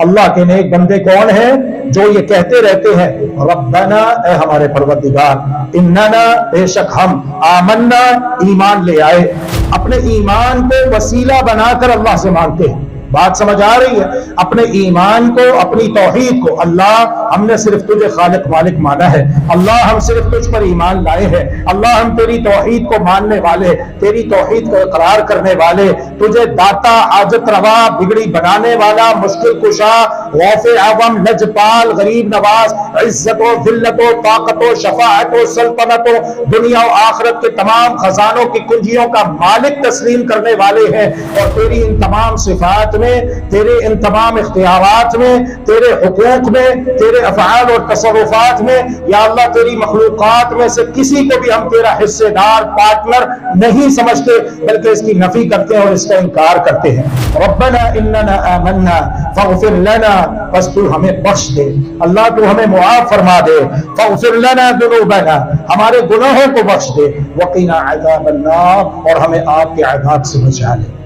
اللہ کے نیک بندے کون ہیں؟ جو یہ کہتے رہتے ہیں ربنا، اے ہمارے پروردگار، اننا، بے شک ہم، آمنا، ایمان لے آئے، اپنے ایمان کو وسیلہ بنا کر اللہ سے مانگتے ہیں۔ بات سمجھ آ رہی ہے؟ اپنے ایمان کو، اپنی توحید کو، اللہ ہم نے صرف تجھے خالق مالک مانا ہے، اللہ ہم صرف تجھ پر ایمان لائے ہیں، اللہ ہم تیری توحید کو ماننے والے، تیری توحید کو اقرار کرنے والے، تجھے داتا، حاجت روا، بگڑی بنانے والا، مشکل کشا، غوث اعظم، لجپال، غریب نواز، عزت و ذلت و طاقت و شفاعت و سلطنت و دنیا و آخرت کے تمام خزانوں کی کنجیوں کا مالک تسلیم کرنے والے ہیں، اور تیری ان تمام صفات میں، تیرے ان تمام اختیارات میں، تیرے حقوق میں، تیرے افعال اور تصرفات میں، یا اللہ تیری مخلوقات میں سے کسی کو بھی ہم تیرا حصے دار، پارٹنر نہیں سمجھتے، بلکہ اس کی نفی کرتے ہیں اور اس کا انکار کرتے ہیں۔ ربنا اننا آمنا فاغفر لنا، بس تو ہمیں بخش دے، اللہ تو ہمیں معاف فرما دے، فاغفر لنا ذنوبنا، ہمارے گناہوں کو بخش دے، وقنا عذاب النار، اور ہمیں آگ کے عذاب سے بچا لے۔